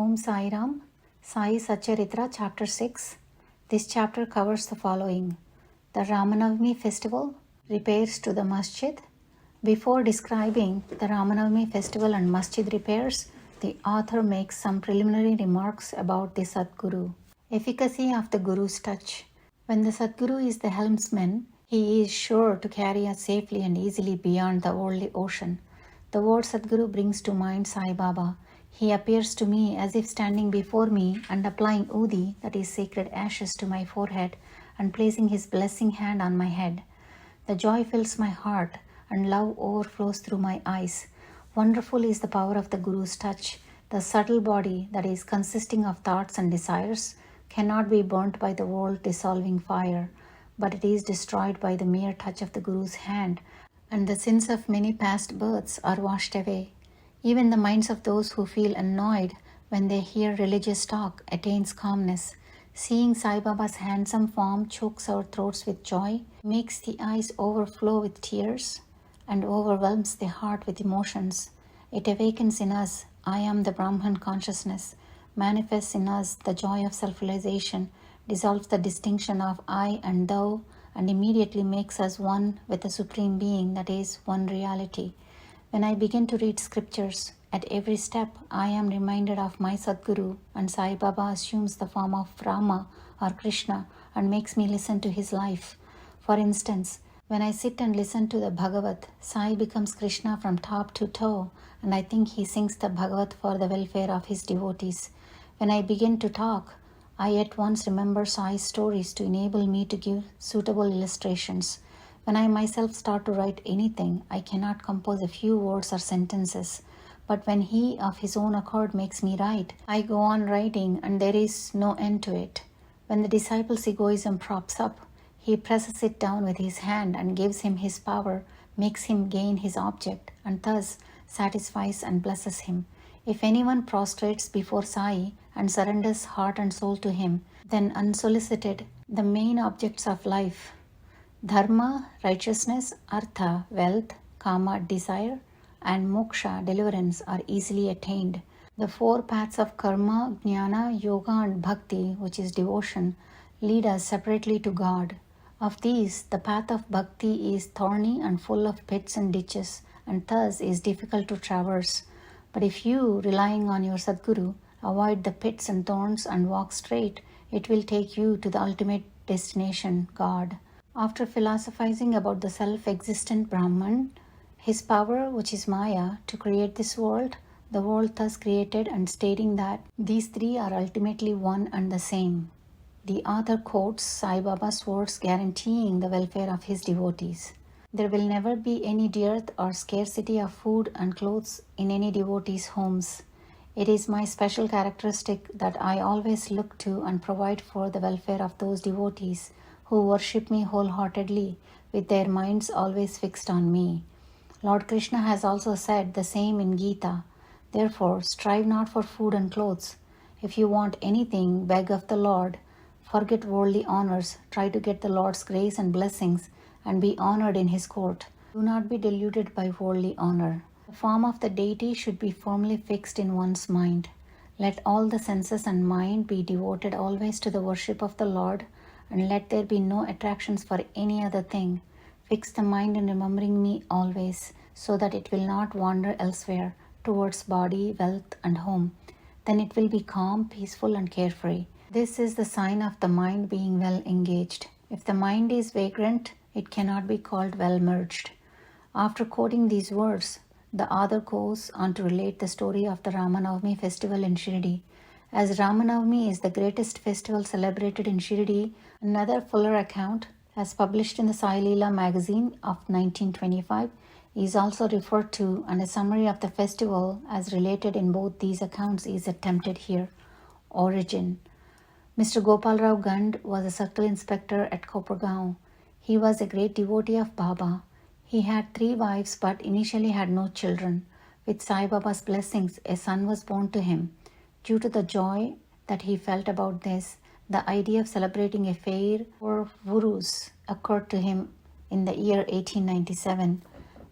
Om Sai Ram, Sai Satcharitra, Chapter 6. This chapter covers the following: the Ramanavami festival, repairs to the masjid. Before describing the Ramanavami festival and masjid repairs, the author makes some preliminary remarks about the Sadguru. Efficacy of the Guru's touch. When the Sadguru is the helmsman, he is sure to carry us safely and easily beyond the worldly ocean. The word Sadguru brings to mind Sai Baba. He appears to me as if standing before me and applying udi, that is sacred ashes, to my forehead and placing his blessing hand on my head. The joy fills my heart and love overflows through my eyes. Wonderful is the power of the Guru's touch. The subtle body, that is consisting of thoughts and desires, cannot be burnt by the world-dissolving fire, but it is destroyed by the mere touch of the Guru's hand, and the sins of many past births are washed away. Even the minds of those who feel annoyed when they hear religious talk attains calmness. Seeing Sai Baba's handsome form chokes our throats with joy, makes the eyes overflow with tears, and overwhelms the heart with emotions. It awakens in us I am the Brahman consciousness, manifests in us the joy of self-realization, dissolves the distinction of I and thou, and immediately makes us one with the Supreme Being, that is, one reality. When I begin to read scriptures, at every step I am reminded of my Sadguru, and Sai Baba assumes the form of Rama or Krishna and makes me listen to his life. For instance, when I sit and listen to the Bhagavat, Sai becomes Krishna from top to toe, and I think he sings the Bhagavat for the welfare of his devotees. When I begin to talk, I at once remember Sai's stories to enable me to give suitable illustrations. When I myself start to write anything, I cannot compose a few words or sentences. But when he of his own accord makes me write, I go on writing and there is no end to it. When the disciple's egoism props up, he presses it down with his hand and gives him his power, makes him gain his object, and thus satisfies and blesses him. If anyone prostrates before Sai and surrenders heart and soul to him, then unsolicited, the main objects of life, dharma, righteousness, artha, wealth, kama, desire, and moksha, deliverance, are easily attained. The four paths of karma, jnana, yoga, and bhakti, which is devotion, lead us separately to God. Of these, the path of bhakti is thorny and full of pits and ditches, and thus is difficult to traverse. But if you, relying on your Sadguru, avoid the pits and thorns and walk straight, it will take you to the ultimate destination, God. After philosophizing about the self-existent Brahman, his power, which is Maya, to create this world, the world thus created, and stating that these three are ultimately one and the same, the author quotes Sai Baba's words guaranteeing the welfare of his devotees. There will never be any dearth or scarcity of food and clothes in any devotee's homes. It is my special characteristic that I always look to and provide for the welfare of those devotees who worship me wholeheartedly, with their minds always fixed on me. Lord Krishna has also said the same in Gita. Therefore, strive not for food and clothes. If you want anything, beg of the Lord. Forget worldly honors. Try to get the Lord's grace and blessings and be honored in his court. Do not be deluded by worldly honor. The form of the deity should be firmly fixed in one's mind. Let all the senses and mind be devoted always to the worship of the Lord, and let there be no attractions for any other thing. Fix the mind in remembering me always, so that it will not wander elsewhere towards body, wealth, and home. Then it will be calm, peaceful, and carefree. This is the sign of the mind being well engaged. If the mind is vagrant, it cannot be called well merged. After quoting these words, the author goes on to relate the story of the Ramanavami festival in Shirdi. As Ramanavami is the greatest festival celebrated in Shirdi, another fuller account, as published in the Sai Leela magazine of 1925, is also referred to, and a summary of the festival as related in both these accounts is attempted here. Origin. Mr. Gopalrao Gand was a circle inspector at Kopargaon. He was a great devotee of Baba. He had 3 wives but initially had no children. With Sai Baba's blessings, a son was born to him. Due to the joy that he felt about this, the idea of celebrating a fair for Vurus occurred to him in the year 1897,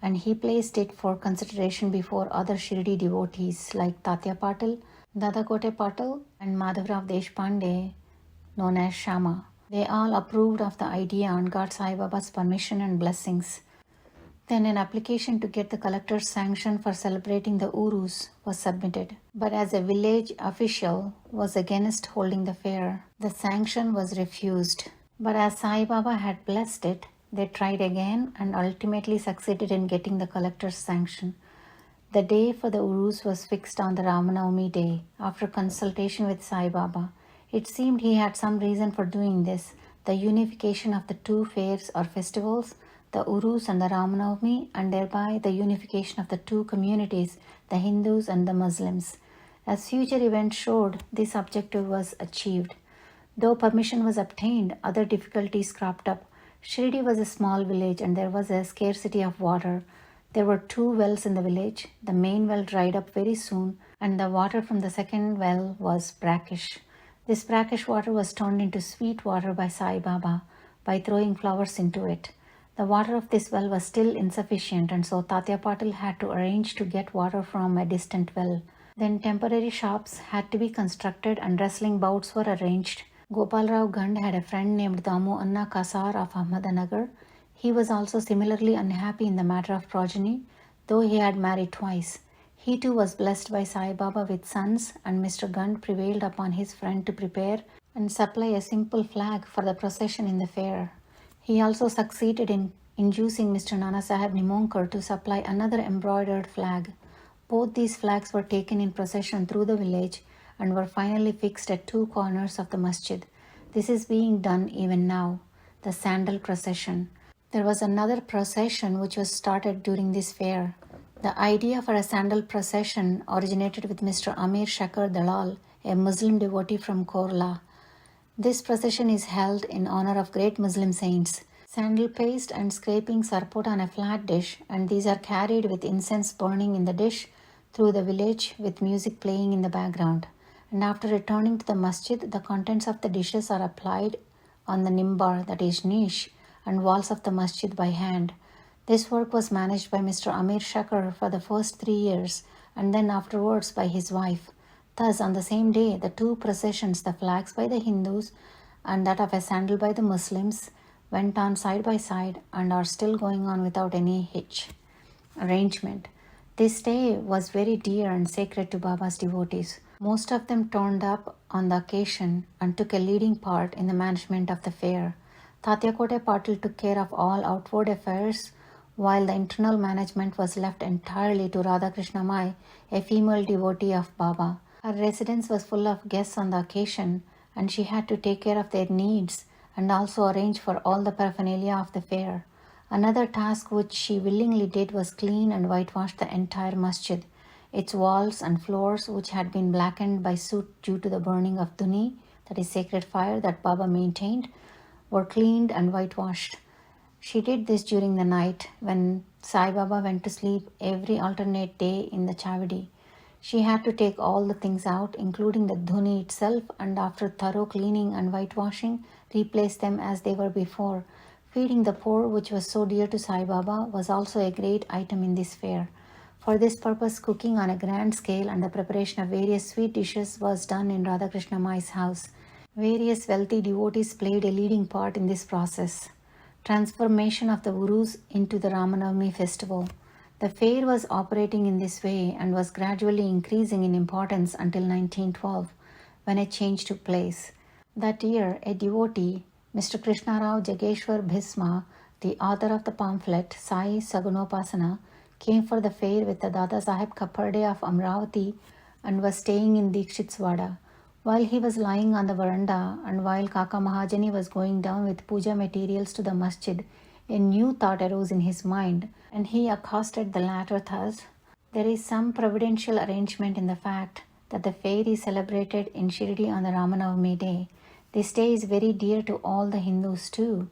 and he placed it for consideration before other Shirdi devotees like Tatya Patil, Dadakote Patil and Madhavrao Deshpande, known as Shama. They all approved of the idea and got Sai Baba's permission and blessings. Then an application to get the collector's sanction for celebrating the Urus was submitted. But as a village official was against holding the fair, the sanction was refused. But as Sai Baba had blessed it, they tried again and ultimately succeeded in getting the collector's sanction. The day for the Urus was fixed on the Ramanavami day, after consultation with Sai Baba. It seemed he had some reason for doing this, the unification of the two fairs or festivals, the Urus and the Ramanavami, and thereby the unification of the two communities, the Hindus and the Muslims. As future events showed, this objective was achieved. Though permission was obtained, other difficulties cropped up. Shirdi was a small village and there was a scarcity of water. There were 2 wells in the village. The main well dried up very soon, and the water from the second well was brackish. This brackish water was turned into sweet water by Sai Baba by throwing flowers into it. The water of this well was still insufficient, and so Tatya Patil had to arrange to get water from a distant well. Then temporary shops had to be constructed and wrestling bouts were arranged. Gopal Rao Gand had a friend named Damu Anna Kasar of Ahmednagar. He was also similarly unhappy in the matter of progeny, though he had married twice. He too was blessed by Sai Baba with sons, and Mr. Gand prevailed upon his friend to prepare and supply a simple flag for the procession in the fair. He also succeeded in inducing Mr. Nana Sahib Nimonkar to supply another embroidered flag. Both these flags were taken in procession through the village and were finally fixed at 2 corners of the masjid. This is being done even now, the sandal procession. There was another procession which was started during this fair. The idea for a sandal procession originated with Mr. Amir Shakar Dalal, a Muslim devotee from Korla. This procession is held in honor of great Muslim saints. Sandal paste and scrapings are put on a flat dish, and these are carried with incense burning in the dish through the village with music playing in the background. And after returning to the masjid, the contents of the dishes are applied on the nimbar, that is niche, and walls of the masjid by hand. This work was managed by Mr. Amir Shakar for the first 3 years, and then afterwards by his wife. Thus, on the same day, the 2 processions, the flags by the Hindus and that of a sandal by the Muslims, went on side by side and are still going on without any hitch. Arrangement. This day was very dear and sacred to Baba's devotees. Most of them turned up on the occasion and took a leading part in the management of the fair. Tatyakote Patil took care of all outward affairs, while the internal management was left entirely to Radhakrishna Mai, a female devotee of Baba. Her residence was full of guests on the occasion, and she had to take care of their needs and also arrange for all the paraphernalia of the fair. Another task which she willingly did was clean and whitewash the entire masjid. Its walls and floors, which had been blackened by soot due to the burning of dhuni, that is sacred fire that Baba maintained, were cleaned and whitewashed. She did this during the night when Sai Baba went to sleep every alternate day in the chavadi. She had to take all the things out, including the dhuni itself, and after thorough cleaning and whitewashing, replace them as they were before. Feeding the poor, which was so dear to Sai Baba, was also a great item in this fair. For this purpose, cooking on a grand scale and the preparation of various sweet dishes was done in Radhakrishna Mai's house. Various wealthy devotees played a leading part in this process. Transformation of the Urus into the Ramanavami festival. The fair was operating in this way and was gradually increasing in importance until 1912, when a change took place. That year, a devotee, Mr. Krishna Rao Jageshwar Bhisma, the author of the pamphlet Sai Sagunopasana, came for the fair with the Dada Sahib Kapparde of Amravati and was staying in Dikshitswada. While he was lying on the veranda and while Kaka Mahajani was going down with puja materials to the masjid, a new thought arose in his mind, and he accosted the latter thus: "There is some providential arrangement in the fact that the fair is celebrated in Shirdi on the Ramanavami day. This day is very dear to all the Hindus too.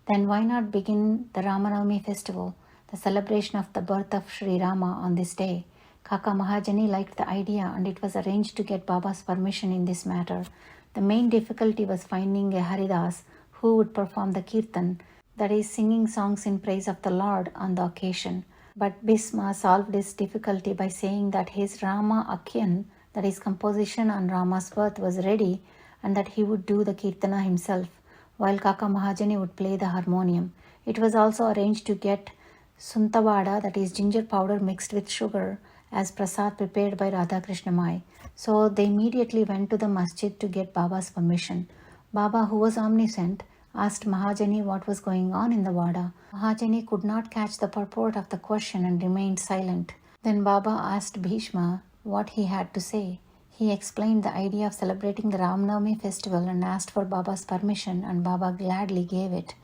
Then why not begin the Ramanavami festival, the celebration of the birth of Sri Rama, on this day?" Kaka Mahajani liked the idea, and it was arranged to get Baba's permission in this matter. The main difficulty was finding a Haridas who would perform the kirtan, that is, singing songs in praise of the Lord on the occasion. But Bhisma solved this difficulty by saying that his Rama Akhyan, that his composition on Rama's birth was ready and that he would do the kirtana himself, while Kaka Mahajani would play the harmonium. It was also arranged to get suntavada, that is ginger powder mixed with sugar, as prasad prepared by Radha Krishna Mai. So they immediately went to the masjid to get Baba's permission. Baba, who was omniscient, asked Mahajani what was going on in the Vada. Mahajani could not catch the purport of the question and remained silent. Then Baba asked Bhishma what he had to say. He explained the idea of celebrating the Ramnavami festival and asked for Baba's permission, and Baba gladly gave it.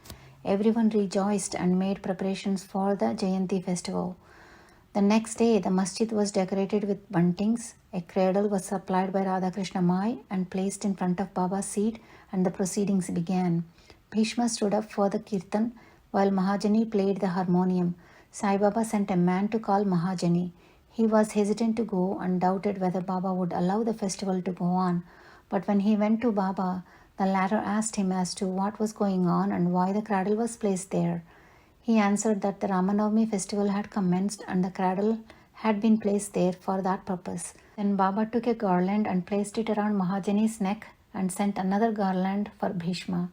Everyone rejoiced and made preparations for the Jayanti festival. The next day, the masjid was decorated with buntings. A cradle was supplied by Radhakrishna Mai and placed in front of Baba's seat, and the proceedings began. Bhishma stood up for the kirtan while Mahajani played the harmonium. Sai Baba sent a man to call Mahajani. He was hesitant to go and doubted whether Baba would allow the festival to go on. But when he went to Baba, the latter asked him as to what was going on and why the cradle was placed there. He answered that the Ramanavami festival had commenced and the cradle had been placed there for that purpose. Then Baba took a garland and placed it around Mahajani's neck and sent another garland for Bhishma.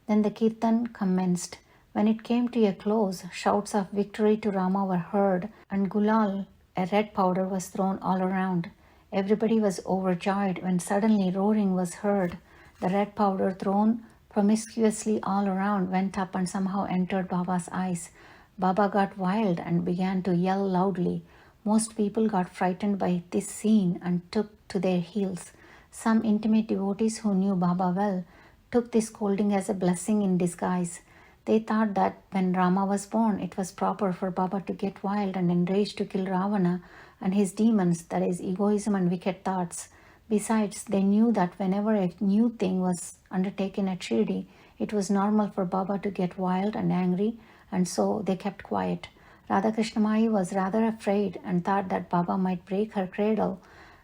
Then the kirtan commenced. When it came to a close, shouts of victory to Rama were heard, and gulal, a red powder, was thrown all around. Everybody was overjoyed when suddenly roaring was heard. The red powder, thrown promiscuously all around, went up and somehow entered Baba's eyes. Baba got wild and began to yell loudly. Most people got frightened by this scene and took to their heels. Some intimate devotees who knew Baba well took this scolding as a blessing in disguise. They thought that when Rama was born, it was proper for Baba to get wild and enraged to kill Ravana and his demons, that is, egoism and wicked thoughts. Besides, they knew that whenever a new thing was undertaken at Shirdi, it was normal for Baba to get wild and angry, and so they kept quiet. Radhakrishna Mai was rather afraid and thought that Baba might break her cradle,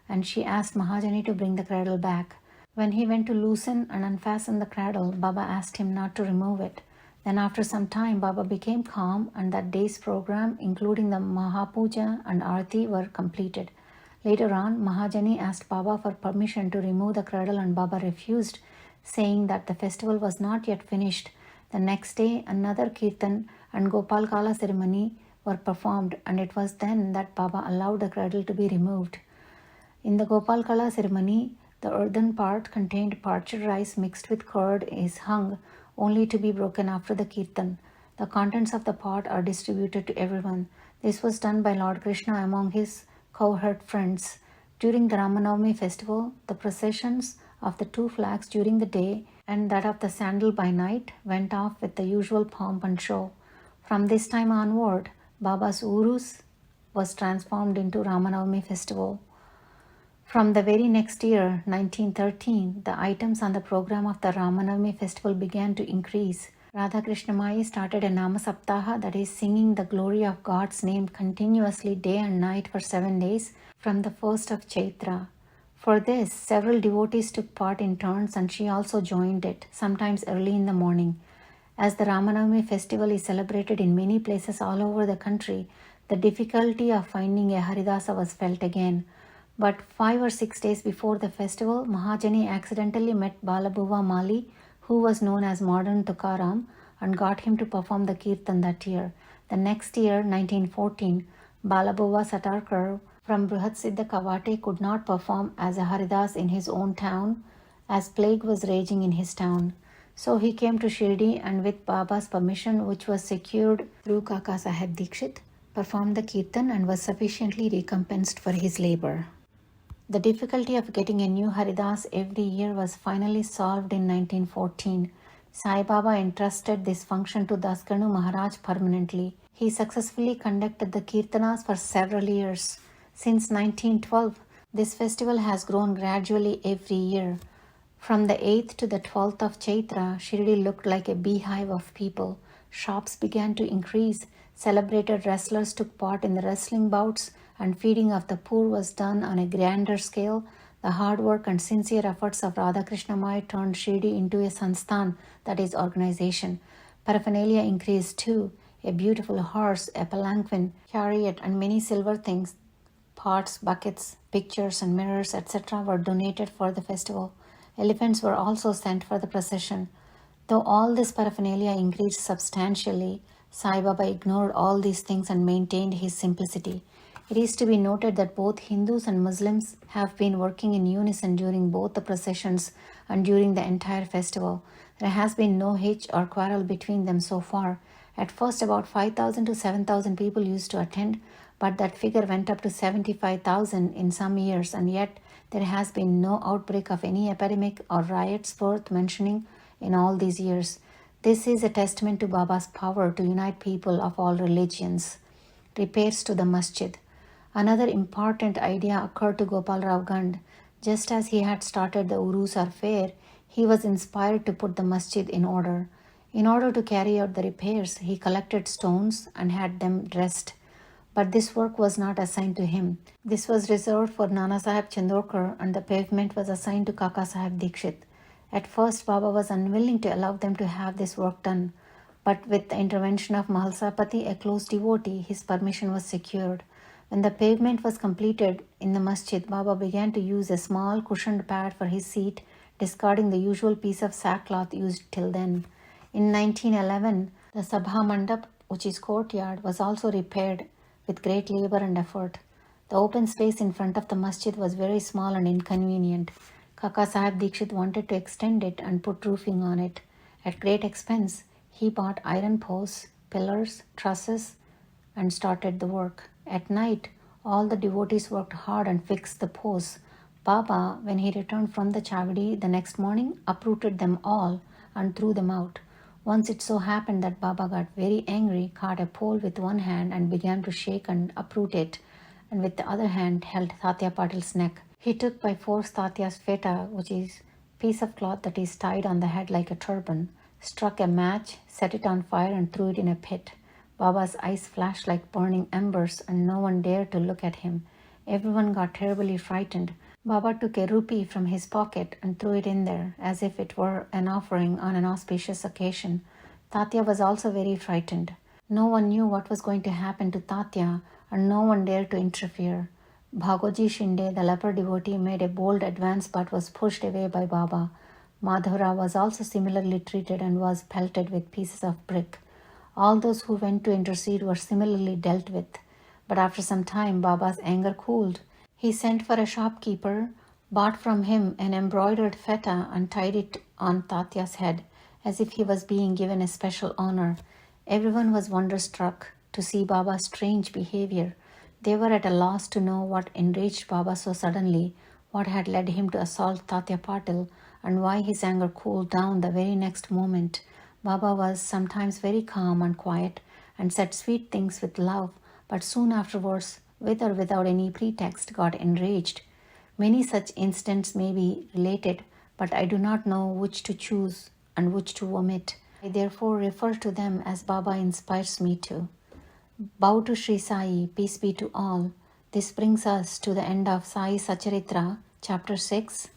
and she asked Mahajani to bring the cradle back. When he went to loosen and unfasten the cradle, Baba asked him not to remove it. Then after some time, Baba became calm, and that day's program, including the Mahapuja and Arati, were completed. Later on, Mahajani asked Baba for permission to remove the cradle, and Baba refused, saying that the festival was not yet finished. The next day, another kirtan and Gopal Kala ceremony were performed, and it was then that Baba allowed the cradle to be removed. In the Gopal Kala ceremony, the earthen part contained parched rice mixed with curd is hung, only to be broken after the kirtan. The contents of the pot are distributed to everyone. This was done by Lord Krishna among his cowherd friends. During the Ramanavami festival, the processions of the two flags during the day and that of the sandal by night went off with the usual pomp and show. From this time onward, Baba's Urus was transformed into Ramanavami festival. From the very next year, 1913, the items on the program of the Ramanavami festival began to increase. Radhakrishna Mai started a Nama Saptaha, that is, singing the glory of God's name continuously day and night for 7 days from the 1st of Chaitra. For this, several devotees took part in turns, and she also joined it, sometimes early in the morning. As the Ramanavami festival is celebrated in many places all over the country, the difficulty of finding a Haridasa was felt again. But 5 or 6 days before the festival, Mahajani accidentally met Balabuva Mali, who was known as modern Tukaram, and got him to perform the kirtan that year. The next year, 1914, Balabuva Satarkar from Brihatsiddha Kavate could not perform as a Haridas in his own town, as plague was raging in his town. So he came to Shirdi and with Baba's permission, which was secured through Kaka Sahib Dikshit, performed the kirtan and was sufficiently recompensed for his labor. The difficulty of getting a new Haridas every year was finally solved in 1914. Sai Baba entrusted this function to Dasganu Maharaj permanently. He successfully conducted the Kirtanas for several years. Since 1912, this festival has grown gradually every year. From the 8th to the 12th of Chaitra, Shirdi looked like a beehive of people. Shops began to increase. Celebrated wrestlers took part in the wrestling bouts, and feeding of the poor was done on a grander scale. The hard work and sincere efforts of Radhakrishna Mai turned Shirdi into a sansthan, that is, organization. Paraphernalia increased too. A beautiful horse, a palanquin, chariot, and many silver things pots, buckets, pictures, and mirrors, etc., were donated for the festival. Elephants were also sent for the procession. Though all this paraphernalia increased substantially, Sai Baba ignored all these things and maintained his simplicity. It is to be noted that both Hindus and Muslims have been working in unison during both the processions and during the entire festival. There has been no hitch or quarrel between them so far. At first, about 5,000 to 7,000 people used to attend, but that figure went up to 75,000 in some years, and yet there has been no outbreak of any epidemic or riots worth mentioning in all these years. This is a testament to Baba's power to unite people of all religions. Repairs to the masjid. Another important idea occurred to Gopal Rao Gand. Just as he had started the Urus or fair, he was inspired to put the masjid in order. In order to carry out the repairs, he collected stones and had them dressed. But this work was not assigned to him. This was reserved for Nana Sahib Chandorkar, and the pavement was assigned to Kaka Sahib Dikshit. At first, Baba was unwilling to allow them to have this work done, but with the intervention of Mahalsapati, a close devotee, his permission was secured. When the pavement was completed in the masjid, Baba began to use a small cushioned pad for his seat, discarding the usual piece of sackcloth used till then. In 1911, the Sabha Mandap, which is courtyard, was also repaired with great labor and effort. The open space in front of the masjid was very small and inconvenient. Kaka Sahib Dikshit wanted to extend it and put roofing on it. At great expense, he bought iron posts, pillars, trusses, and started the work. At night, all the devotees worked hard and fixed the posts. Baba, when he returned from the Chavadi the next morning, uprooted them all and threw them out. Once it so happened that Baba got very angry, caught a pole with one hand and began to shake and uproot it, and with the other hand held Tatya Patil's neck. He took by force Tatya's feta, which is piece of cloth that is tied on the head like a turban, struck a match, set it on fire and threw it in a pit. Baba's eyes flashed like burning embers and no one dared to look at him. Everyone got terribly frightened. Baba took a rupee from his pocket and threw it in there as if it were an offering on an auspicious occasion. Tatya was also very frightened. No one knew what was going to happen to Tatya and no one dared to interfere. Bhagoji Shinde, the leper devotee, made a bold advance but was pushed away by Baba. Madhavra was also similarly treated and was pelted with pieces of brick. All those who went to intercede were similarly dealt with. But after some time, Baba's anger cooled. He sent for a shopkeeper, bought from him an embroidered feta and tied it on Tatya's head as if he was being given a special honor. Everyone was wonderstruck to see Baba's strange behavior. They were at a loss to know what enraged Baba so suddenly, what had led him to assault Tatya Patil, and why his anger cooled down the very next moment. Baba was sometimes very calm and quiet and said sweet things with love, but soon afterwards, with or without any pretext, got enraged. Many such incidents may be related, but I do not know which to choose and which to omit. I therefore refer to them as Baba inspires me to. Bow to Sri Sai, peace be to all. This brings us to the end of Sai Satcharitra, Chapter 6.